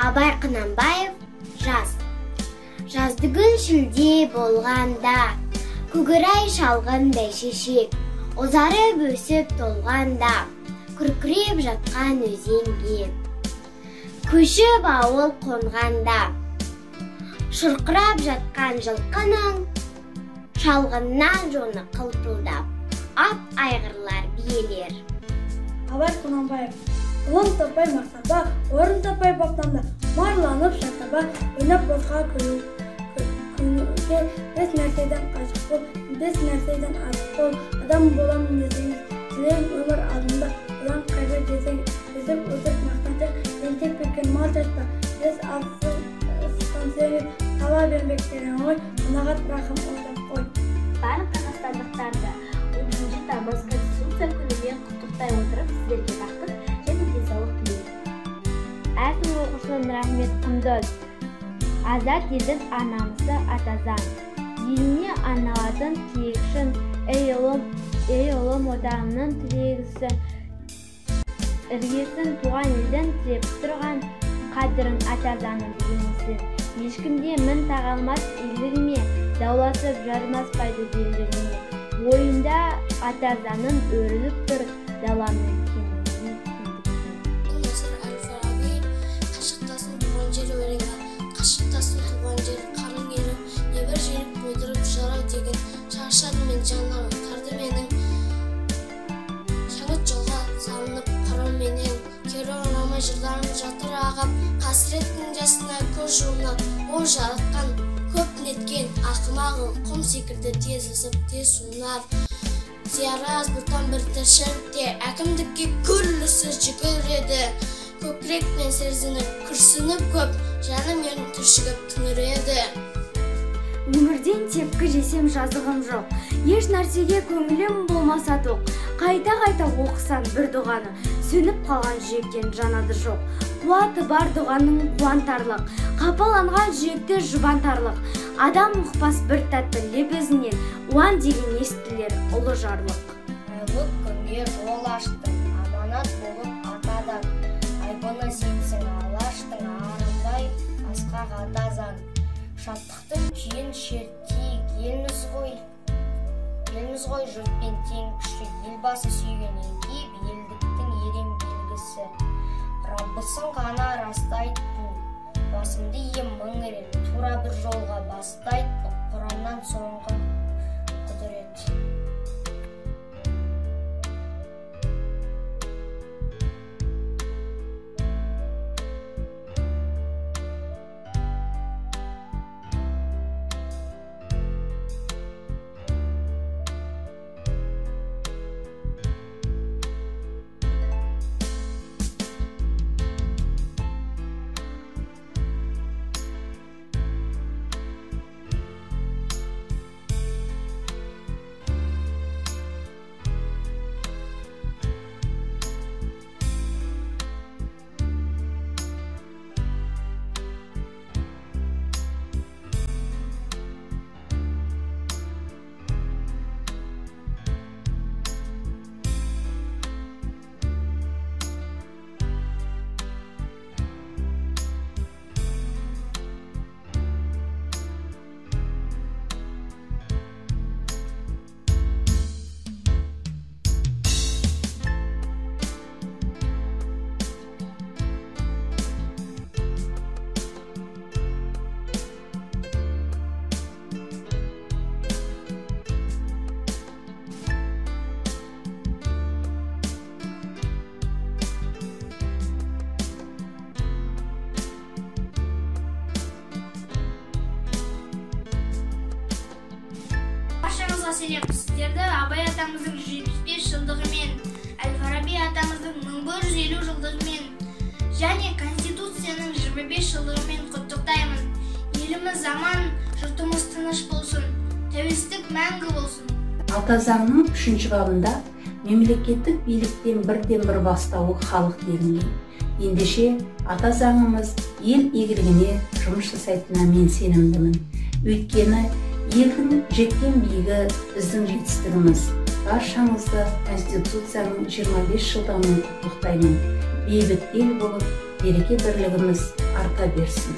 Абай Құнанбаев, жаз. Жаздыгүн шілде болғанда, көкірай шалғын бәйшешек, озарып өсіп толғанда, күркіреп жатқан өзенге. Көшіп ауыл қонғанда, шұрқырап жатқан жылқының, шалғыннан жоны қылпылдап, ап айғырлар биелер. Абай Құнанбаев, ұлын таппай мақтанба, орын таппай баптанда, марланып шатаба, ойнап босқа күнге бес нәрседен қашық бол, бес нәрседен азық бол, адам боламын десеңіз, тілең өмір алдында, ұлан қайда десеңіз, өсіп мақтаншы, ентек беккен мал шашпа, бес алысқан сеңіз, қала бермектерін ой, қанағат рахым ойлап қой. Барлық қазақстандықтарды 30-шы тамыз Конституция күнімен құттықтай отырып, сіздерге бақыт және денсаулық тілеймін. Әркім оқушының рахмет құндыз. Азат елдің анамысы атазан. Еліне аналардың тиекшін, ей ұлым отанының тірегісі. Іргесін туған елдің тіреп тұрған қадірін атазанын білмесін. Ешкімде мін тағалмас елдігіме, дауласып жармаспайды белдігіме. Ойында атазанын өріліп тұр даланың кеңінен кеңдікпен. Насыр әл-Фараби, қашықтасын туған жер өлеңі, қашықтасын туған жер қарың ері, небір жеріп болдырып жарау деген, шаршады мен жанларым, тарды менің. Шаңыт жолға салынып қарым менен, кері орамай жырларым жатыр ағап, қасіреттің жасына көз жуына, о жаратқан, көп неткен ақымағын, құм секірді тез ысып, тез суынар. Зияры аз бұлтан бір тіршілікте, әкімдікке күллісі жүгіреді. Көкірек мен серзініп, күрсініп көп, жаным ерін түршігіп түңіреді. Өмірден тепкі жесем жазығым жоқ, еш нәрсеге көңілім болмаса тоқ. Қайта-қайта оқысан бір дұғаны, сөніп қалған жүректен жанады жоқ. Қуаты бар дұғаның қуантарлық, қапаланған жүректі жұбантарлық. Адам ұқпас бір тәтті лебізінен, уан деген естілер ұлы жарлық. Айлық күнге жол аштың, аманат болып атадан, айбыны сенсің алаштың арындай, асқақ атазан. Шаттықтың күйін шертейік елміз ғой жұртпен тең күші, елбасы сүйгенен кейіп елдіктің ерен белгісі. Раббысын ғана растайды бұл, басымды ем мыңырен, тура бір жолға бастайды, Құраннан соңғы құдірет. Сіздерді Абай атамыздың 175 жылдығымен, Әл-Фараби атамыздың 1150 жылдығымен және Конституцияның 25 жылдығымен құттықтаймын. Еліміз аман, жұртымыз тыныш болсын, тәуелсіздік мәңгі болсын. Атазаңның 3-ші бабында мемлекеттік биліктен бірден-бір бастауы халық делінген. Ендеше атазаңымыз ел игілігіне жұмыс жасайтынына мен сенімдімін. Өйткені елдің жеткен биігі біздің жетістігіміз. Баршаңызды Конституцияның 25 жылдығымен құттықтаймын. Бейбіт ел болып, береке бірлігіміз арта берсін.